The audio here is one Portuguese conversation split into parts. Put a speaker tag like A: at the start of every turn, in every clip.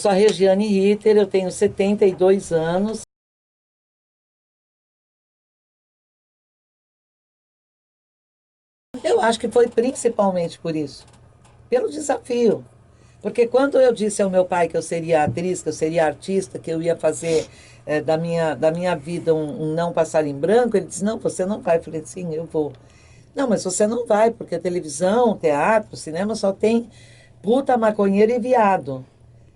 A: Sou a Regiane Ritter, eu tenho 72 anos. Eu acho que foi principalmente por isso, pelo desafio. Porque quando eu disse ao meu pai que eu seria atriz, que eu seria artista, que eu ia fazer da minha vida um não passar em branco, ele disse, não, você não vai. Eu falei, sim, eu vou. Não, mas você não vai, porque a televisão, teatro, cinema só tem puta, maconheiro e viado.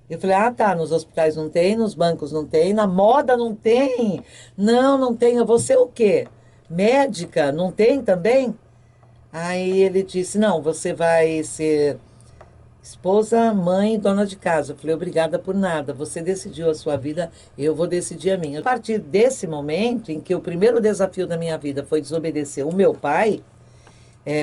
A: Eu falei, ah, tá, nos hospitais não tem, nos bancos não tem, na moda não tem. Não, não tem. Eu vou ser o quê? Médica? Não tem também? Aí ele disse, não, você vai ser esposa, mãe e dona de casa. Eu falei, obrigada por nada. Você decidiu a sua vida, eu vou decidir a minha. A partir desse momento em que o primeiro desafio da minha vida foi desobedecer o meu pai,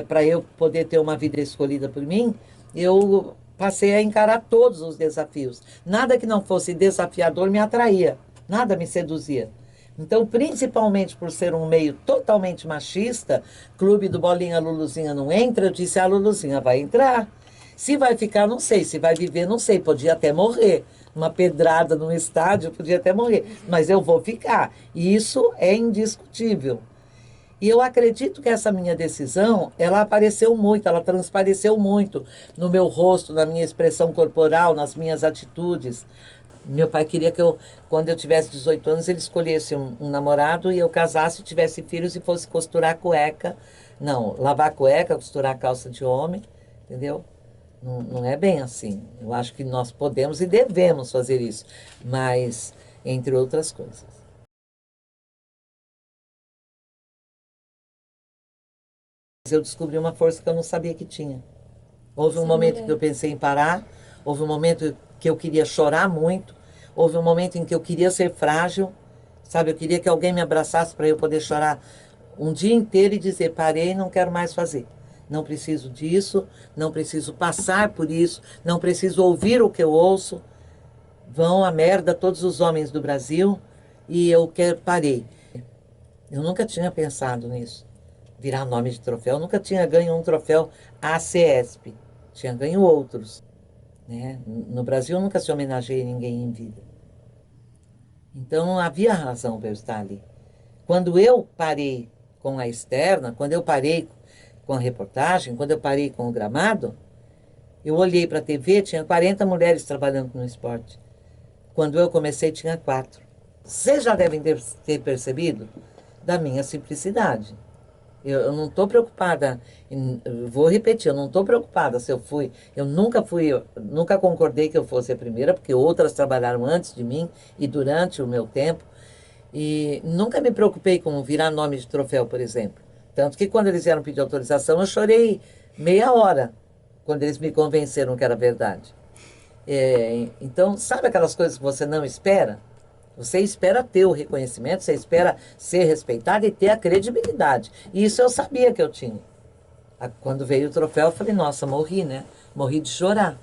A: para eu poder ter uma vida escolhida por mim, eu passei a encarar todos os desafios. Nada que não fosse desafiador me atraía, nada me seduzia. Então, principalmente por ser um meio totalmente machista, clube do Bolinha Luluzinha não entra, eu disse, a Luluzinha vai entrar. Se vai ficar, não sei. Se vai viver, não sei. Podia até morrer. Uma pedrada num estádio, podia até morrer. Mas eu vou ficar. E isso é indiscutível. E eu acredito que essa minha decisão, ela apareceu muito, ela transpareceu muito no meu rosto, na minha expressão corporal, nas minhas atitudes. Meu pai queria que eu, quando eu tivesse 18 anos, ele escolhesse um namorado e eu casasse, tivesse filhos e fosse costurar a cueca. Não, lavar a cueca, costurar a calça de homem, entendeu? Não, não é bem assim. Eu acho que nós podemos e devemos fazer isso, mas entre outras coisas. Eu descobri uma força que eu não sabia que tinha. Houve um
B: Ser
A: momento que eu
B: mulher.
A: pensei em parar, houve um momento que eu queria chorar muito, houve um momento em que eu queria ser frágil, sabe? Eu queria que alguém me abraçasse para eu poder chorar um dia inteiro e dizer: parei, não quero mais fazer. Não preciso disso, não preciso passar por isso, não preciso ouvir o que eu ouço. Vão a merda todos os homens do Brasil e eu quero, parei. Eu nunca tinha pensado nisso, virar nome de troféu. Eu nunca tinha ganho um troféu ACESP. Tinha ganho outros, né? No Brasil nunca se homenageei ninguém em vida. Então havia razão para eu estar ali. Quando eu parei com a externa, quando eu parei com a reportagem, quando eu parei com o gramado, eu olhei para a TV, tinha 40 mulheres trabalhando no esporte. Quando eu comecei, tinha 4. Vocês já devem ter percebido da minha simplicidade. Eu não estou preocupada, vou repetir, eu não estou preocupada se eu fui, eu nunca concordei que eu fosse a primeira, porque outras trabalharam antes de mim e durante o meu tempo, e nunca me preocupei com virar nome de troféu, por exemplo. Tanto que quando eles vieram pedir autorização, eu chorei meia hora, quando eles me convenceram que era verdade. Então, sabe aquelas coisas que você não espera? Você espera ter o reconhecimento, você espera ser respeitado e ter a credibilidade. E isso eu sabia que eu tinha. Quando veio o troféu, eu falei, nossa, morri, né? Morri de chorar.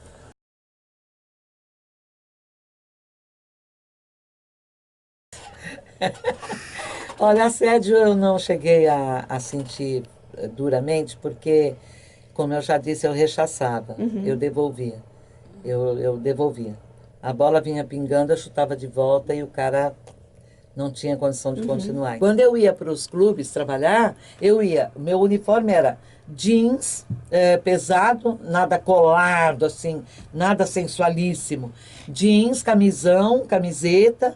A: Olha, assédio eu não cheguei a sentir duramente, porque, como eu já disse, eu rechaçava, eu devolvia. Eu devolvia. A bola vinha pingando, eu chutava de volta e o cara não tinha condição de continuar. Quando eu ia para os clubes trabalhar, meu uniforme era jeans pesado, nada colado, assim, nada sensualíssimo. Jeans, camisão, camiseta,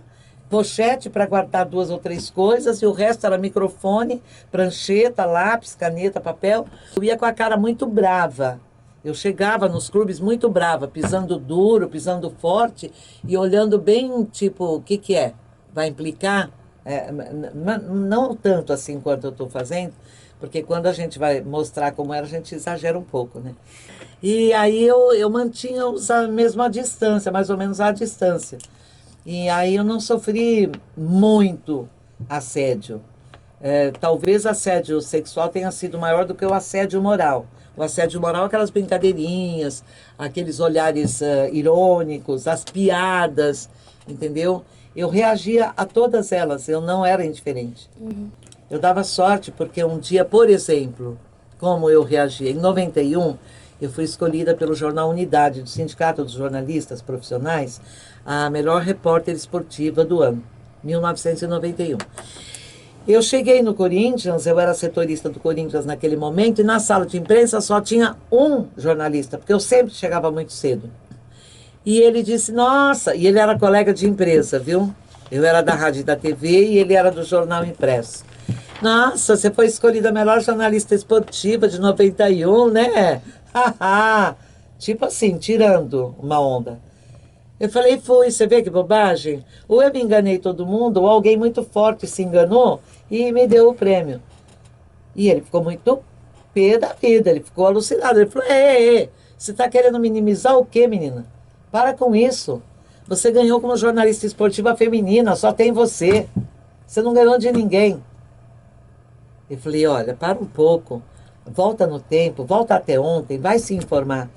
A: pochete para guardar 2 ou 3 coisas, e o resto era microfone, prancheta, lápis, caneta, papel. Eu ia com a cara muito brava. Eu chegava nos clubes muito brava, pisando duro, pisando forte e olhando bem, tipo, o que que é? Vai implicar? Não tanto assim quanto eu estou fazendo, porque quando a gente vai mostrar como era, a gente exagera um pouco, né? E aí eu mantinha-os a mesma distância, mais ou menos à distância. E aí eu não sofri muito assédio. Talvez assédio sexual tenha sido maior do que o assédio moral. O assédio moral, aquelas brincadeirinhas, aqueles olhares irônicos, as piadas, entendeu? Eu reagia a todas elas, eu não era indiferente. Eu dava sorte porque um dia, por exemplo, como eu reagia, em 91, eu fui escolhida pelo jornal Unidade, do Sindicato dos Jornalistas Profissionais, a melhor repórter esportiva do ano, 1991. Eu cheguei no Corinthians, eu era setorista do Corinthians naquele momento, e na sala de imprensa só tinha um jornalista, porque eu sempre chegava muito cedo. E ele disse, nossa, e ele era colega de empresa, viu? Eu era da rádio e da TV e ele era do jornal impresso. Nossa, você foi escolhida a melhor jornalista esportiva de 91, né? Haha. Tipo assim, tirando uma onda. Eu falei, fui, você vê que bobagem? Ou eu me enganei todo mundo, ou alguém muito forte se enganou e me deu o prêmio. E ele ficou muito pé da vida, ele ficou alucinado. Ele falou, você está querendo minimizar o quê, menina? Para com isso. Você ganhou como jornalista esportiva feminina, só tem você. Você não ganhou de ninguém. Eu falei, olha, para um pouco, volta no tempo, volta até ontem, vai se informar.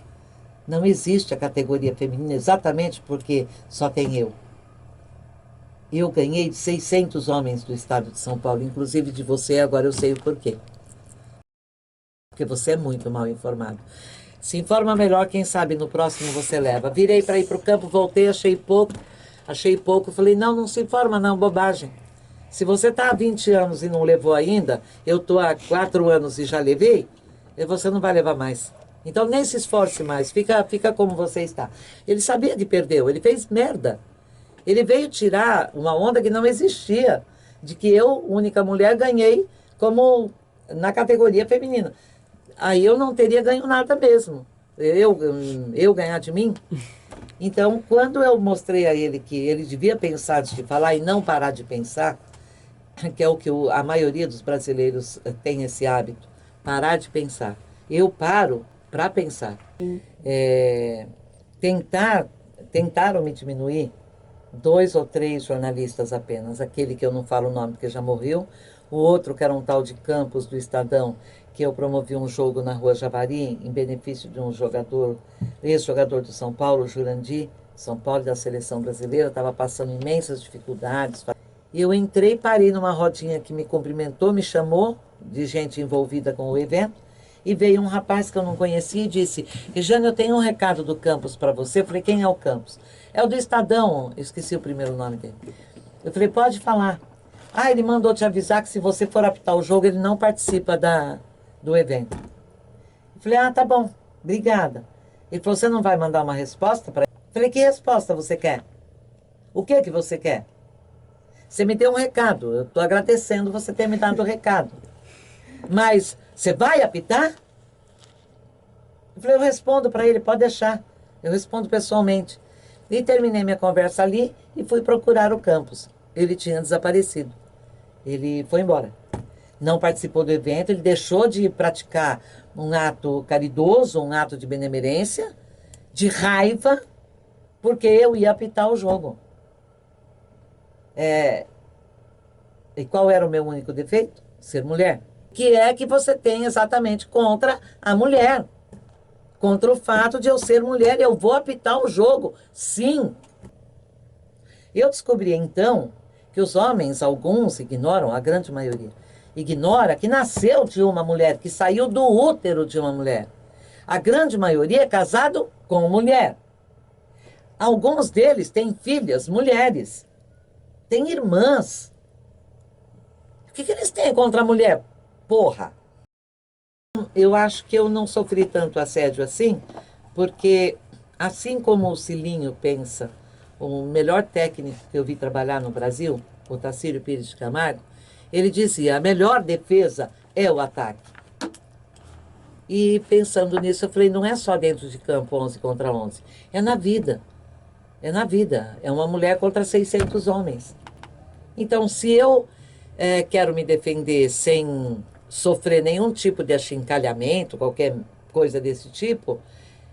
A: Não existe a categoria feminina exatamente porque só tem eu. Eu ganhei de 600 homens do estado de São Paulo, inclusive de você, agora eu sei o porquê. Porque você é muito mal informado. Se informa melhor, quem sabe no próximo você leva. Virei para ir para o campo, voltei, achei pouco, falei, não, não se informa não, bobagem. Se você está há 20 anos e não levou ainda, eu estou há 4 anos e já levei, e você não vai levar mais. Então nem se esforce mais, fica como você está. Ele sabia que perdeu, ele fez merda. Ele veio tirar uma onda que não existia, de que eu, única mulher, ganhei como na categoria feminina. Aí eu não teria ganho nada mesmo. Eu ganhar de mim. Então, quando eu mostrei a ele que ele devia pensar antes de falar e não parar de pensar, que é o que a maioria dos brasileiros tem esse hábito, parar de pensar. Eu paro para pensar. É, tentaram me diminuir 2 ou 3 jornalistas apenas. Aquele que eu não falo o nome porque já morreu, o outro que era um tal de Campos do Estadão, que eu promovi um jogo na Rua Javari em benefício de um jogador, ex-jogador do São Paulo, Jurandir, São Paulo da seleção brasileira, estava passando imensas dificuldades. E eu entrei, parei numa rodinha que me cumprimentou, me chamou, de gente envolvida com o evento, e veio um rapaz que eu não conhecia e disse, Regiane, eu tenho um recado do Campos para você. Eu falei, quem é o Campos? É o do Estadão, eu esqueci o primeiro nome dele. Eu falei, pode falar. Ah, ele mandou te avisar que se você for apitar o jogo, ele não participa do evento. Eu falei, ah, tá bom, obrigada. Ele falou, você não vai mandar uma resposta para ele? Eu falei, que resposta você quer? O que que você quer? Você me deu um recado, eu estou agradecendo você ter me dado o recado. Mas você vai apitar? Eu falei, eu respondo para ele, pode deixar. Eu respondo pessoalmente. E terminei minha conversa ali e fui procurar o Campos. Ele tinha desaparecido. Ele foi embora. Não participou do evento, ele deixou de praticar um ato caridoso, um ato de benemerência, de raiva, porque eu ia apitar o jogo. E qual era o meu único defeito? Ser mulher. Que é que você tem exatamente contra a mulher. Contra o fato de eu ser mulher, eu vou apitar o jogo. Sim. Eu descobri então que os homens, alguns ignoram, a grande maioria, ignora que nasceu de uma mulher, que saiu do útero de uma mulher. A grande maioria é casado com mulher. Alguns deles têm filhas, mulheres. Têm irmãs. O que eles têm contra a mulher? Porra! Eu acho que eu não sofri tanto assédio assim, porque assim como o Cilinho pensa, o melhor técnico que eu vi trabalhar no Brasil, o Tacílio Pires de Camargo, ele dizia, a melhor defesa é o ataque. E pensando nisso, eu falei, não é só dentro de campo 11 contra 11, é na vida. É na vida. É uma mulher contra 600 homens. Então, se eu quero me defender sem sofrer nenhum tipo de achincalhamento, qualquer coisa desse tipo,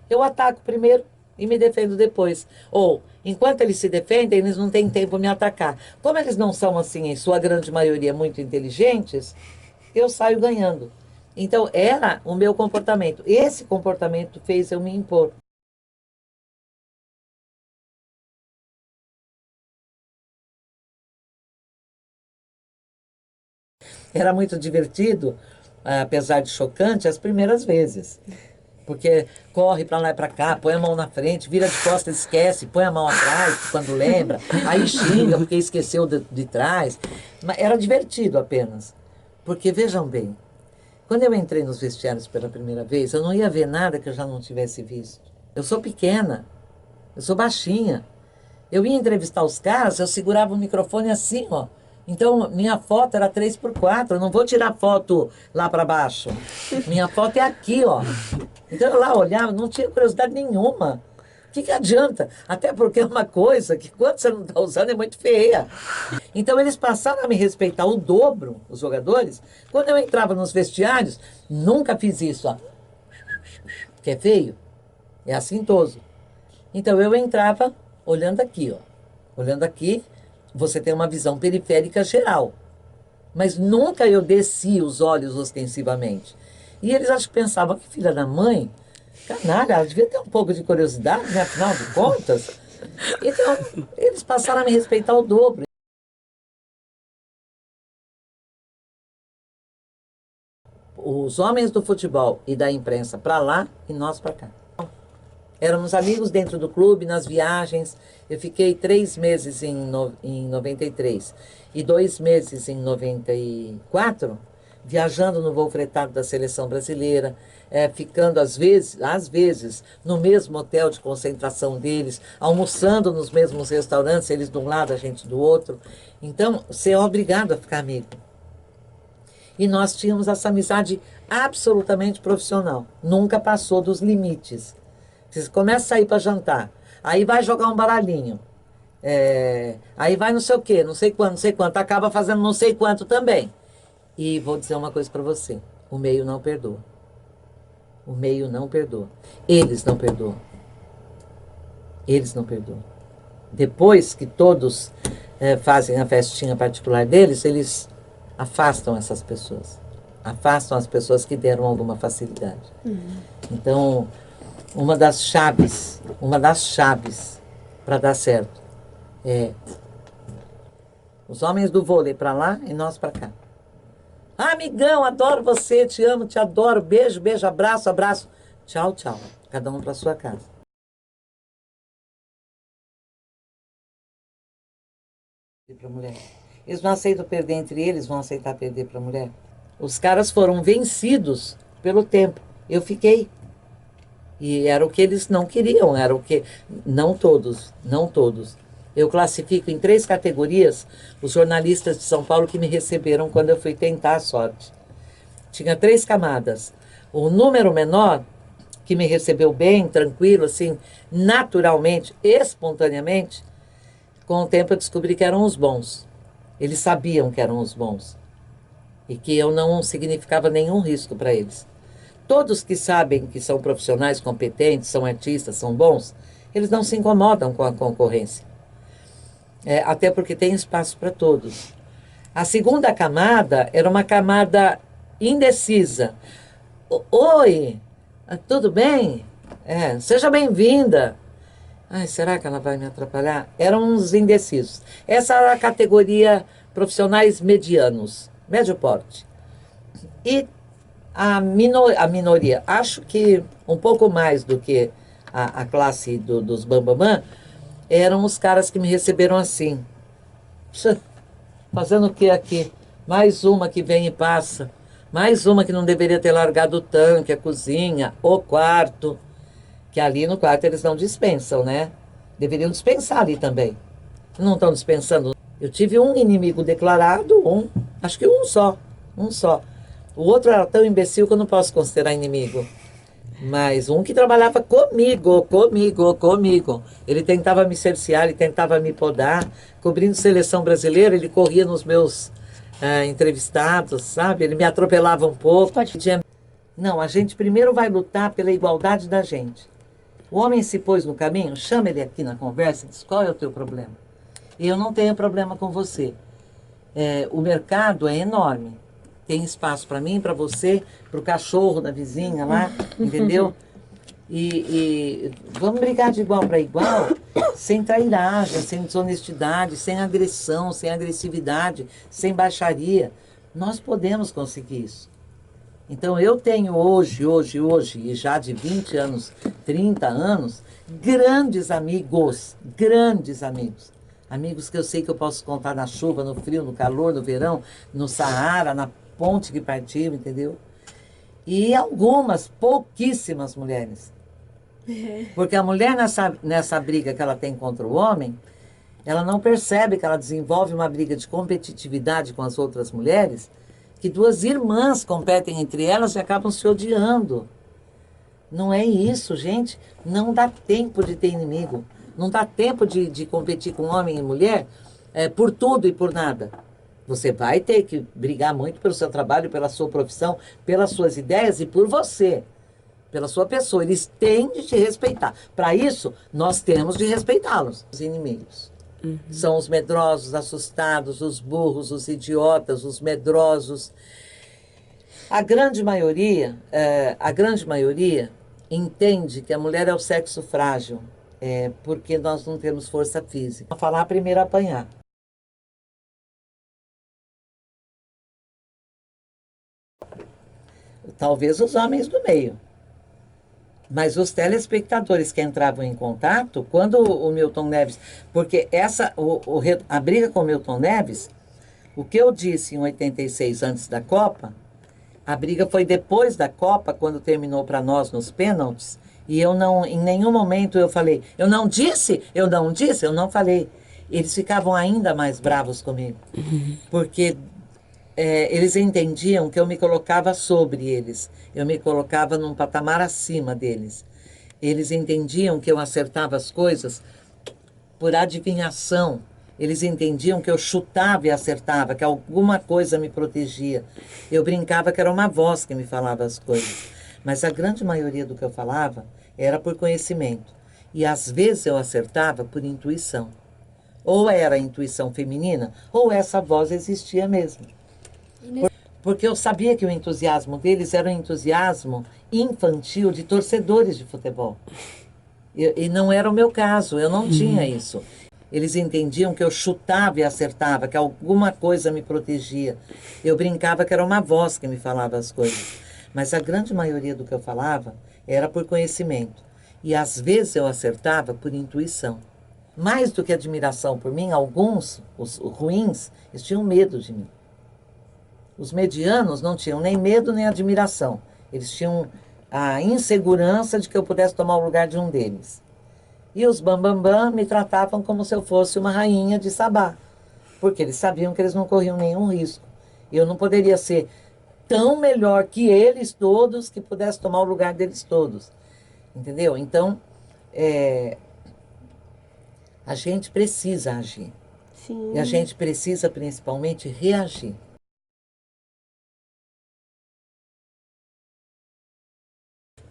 A: eu ataco primeiro e me defendo depois. Ou, enquanto eles se defendem, eles não têm tempo de me atacar. Como eles não são, assim, em sua grande maioria, muito inteligentes, eu saio ganhando. Então, era o meu comportamento. Esse comportamento fez eu me impor. Era muito divertido, apesar de chocante, as primeiras vezes. Porque corre para lá e para cá, põe a mão na frente, vira de costas, esquece, põe a mão atrás quando lembra, aí xinga porque esqueceu de trás. Mas era divertido apenas. Porque vejam bem, quando eu entrei nos vestiários pela primeira vez, eu não ia ver nada que eu já não tivesse visto. Eu sou pequena, eu sou baixinha. Eu ia entrevistar os caras, eu segurava o microfone assim, ó. Então, minha foto era 3x4, eu não vou tirar foto lá para baixo. Minha foto é aqui, ó. Então, eu lá olhava, não tinha curiosidade nenhuma. O que adianta? Até porque é uma coisa que quando você não está usando é muito feia. Então, eles passaram a me respeitar o dobro, os jogadores. Quando eu entrava nos vestiários, nunca fiz isso, ó. Que é feio, é assintoso. Então, eu entrava olhando aqui, ó. Olhando aqui, você tem uma visão periférica geral. Mas nunca eu desci os olhos ostensivamente. E eles acho que pensavam que filha da mãe, canalha, ela devia ter um pouco de curiosidade, né? Afinal de contas. Então, eles passaram a me respeitar o dobro. Os homens do futebol e da imprensa para lá e nós para cá. Éramos amigos dentro do clube, nas viagens. Eu fiquei 3 meses em 93 e 2 meses em 94, viajando no voo fretado da seleção brasileira, ficando às vezes, no mesmo hotel de concentração deles, almoçando nos mesmos restaurantes, eles de um lado, a gente do outro. Então, você é obrigado a ficar amigo. E nós tínhamos essa amizade absolutamente profissional. Nunca passou dos limites. Você começa a sair para jantar, aí vai jogar um baralhinho, aí vai não sei o quê, não sei quanto, acaba fazendo não sei quanto também. E vou dizer uma coisa para você, o meio não perdoa. O meio não perdoa. Eles não perdoam. Eles não perdoam. Depois que todos fazem a festinha particular deles, eles afastam essas pessoas. Afastam as pessoas que deram alguma facilidade. Então, uma das chaves para dar certo é os homens do vôlei para lá e nós para cá. Ah, amigão, adoro você, te amo, te adoro, beijo, beijo, abraço, abraço. Tchau, tchau. Cada um para sua casa. Para mulher. Eles não aceitam perder entre eles, vão aceitar perder para a mulher. Os caras foram vencidos pelo tempo. Eu fiquei. E era o que eles não queriam, era o que... Não todos, não todos. Eu classifico em 3 categorias os jornalistas de São Paulo que me receberam quando eu fui tentar a sorte. Tinha 3 camadas. O número menor, que me recebeu bem, tranquilo, assim, naturalmente, espontaneamente, com o tempo eu descobri que eram os bons. Eles sabiam que eram os bons. E que eu não significava nenhum risco para eles. Todos que sabem que são profissionais competentes, são artistas, são bons, eles não se incomodam com a concorrência. Até porque tem espaço para todos. A segunda camada era uma camada indecisa. Oi, tudo bem? Seja bem-vinda. Ai, será que ela vai me atrapalhar? Eram uns indecisos. Essa era a categoria profissionais medianos, médio porte. E a minoria, acho que um pouco mais do que a classe dos bambamã, eram os caras que me receberam assim. Fazendo o que aqui? Mais uma que vem e passa. Mais uma que não deveria ter largado o tanque, a cozinha, o quarto. Que ali no quarto eles não dispensam, né? Deveriam dispensar ali também. Não estão dispensando. Eu tive um inimigo declarado, acho que um só. O outro era tão imbecil que eu não posso considerar inimigo. Mas um que trabalhava comigo. Ele tentava me cercear, ele tentava me podar. Cobrindo seleção brasileira, ele corria nos meus entrevistados, sabe? Ele me atropelava um pouco. Não, a gente primeiro vai lutar pela igualdade da gente. O homem se pôs no caminho, chama ele aqui na conversa e diz, qual é o teu problema? E eu não tenho problema com você. O mercado é enorme. Tem espaço para mim, para você, para o cachorro da vizinha lá, entendeu? E vamos brigar de igual para igual, sem trairagem, sem desonestidade, sem agressão, sem agressividade, sem baixaria. Nós podemos conseguir isso. Então eu tenho hoje, e já de 20 anos, 30 anos, grandes amigos, grandes amigos. Amigos que eu sei que eu posso contar na chuva, no frio, no calor, no verão, no Saara, na ponte que partiu, entendeu? E algumas, pouquíssimas mulheres. Porque a mulher nessa briga que ela tem contra o homem, ela não percebe que ela desenvolve uma briga de competitividade com as outras mulheres, que duas irmãs competem entre elas e acabam se odiando. Não é isso, gente. Não dá tempo de ter inimigo. Não dá tempo de competir com homem e mulher por tudo e por nada. Você vai ter que brigar muito pelo seu trabalho, pela sua profissão, pelas suas ideias e por você, pela sua pessoa. Eles têm de te respeitar. Para isso, nós temos de respeitá-los, os inimigos. São os medrosos, assustados, os burros, os idiotas, os medrosos. A grande maioria entende que a mulher é o sexo frágil, porque nós não temos força física. Vou falar primeiro apanhar. Talvez os homens do meio. Mas os telespectadores que entravam em contato, quando o Milton Neves... Porque a briga com o Milton Neves, o que eu disse em 86, antes da Copa, a briga foi depois da Copa, quando terminou para nós nos pênaltis, e eu não, em nenhum momento eu falei, eu não falei. Eles ficavam ainda mais bravos comigo, porque eles entendiam que eu me colocava sobre eles, eu me colocava num patamar acima deles. Eles entendiam que eu acertava as coisas por adivinhação. Eles entendiam que eu chutava e acertava, que alguma coisa me protegia. Eu brincava que era uma voz que me falava as coisas. Mas a grande maioria do que eu falava era por conhecimento. E às vezes eu acertava por intuição. Ou era a intuição feminina, ou essa voz existia mesmo. Porque eu sabia que o entusiasmo deles era um entusiasmo infantil de torcedores de futebol. E não era o meu caso, eu não tinha isso. Eles entendiam que eu chutava e acertava, que alguma coisa me protegia. Eu brincava que era uma voz que me falava as coisas. Mas a grande maioria do que eu falava era por conhecimento. E às vezes eu acertava por intuição. Mais do que admiração por mim, alguns, os ruins, eles tinham medo de mim. Os medianos não tinham nem medo nem admiração. Eles tinham a insegurança de que eu pudesse tomar o lugar de um deles. E os bambambam me tratavam como se eu fosse uma rainha de Sabá, porque eles sabiam que eles não corriam nenhum risco. Eu não poderia ser tão melhor que eles todos, que pudesse tomar o lugar deles todos. Entendeu? Então, a gente precisa agir.
B: Sim.
A: E a gente precisa, principalmente, reagir.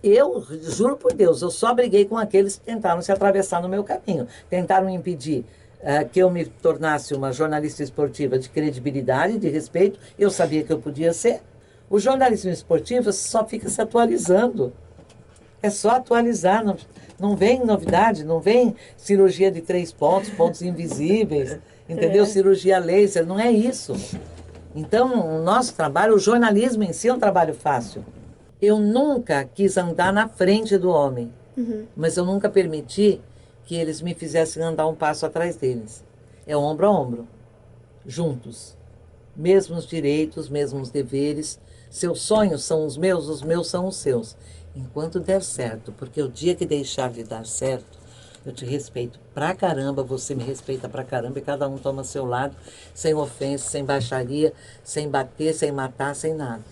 A: Eu, juro por Deus, eu só briguei com aqueles que tentaram se atravessar no meu caminho. Tentaram impedir que eu me tornasse uma jornalista esportiva de credibilidade, de respeito. Eu sabia que eu podia ser. O jornalismo esportivo só fica se atualizando. É só atualizar, não vem novidade, não vem cirurgia de 3 pontos, pontos invisíveis, entendeu? Cirurgia laser, não é isso. Então, o nosso trabalho, o jornalismo em si é um trabalho fácil. Eu nunca quis andar na frente do homem, mas eu nunca permiti que eles me fizessem andar um passo atrás deles. É ombro a ombro, juntos. Mesmos direitos, mesmos deveres. Seus sonhos são os meus são os seus. Enquanto der certo, porque o dia que deixar de dar certo, eu te respeito pra caramba, você me respeita pra caramba, e cada um toma seu lado, sem ofensa, sem baixaria, sem bater, sem matar, sem nada.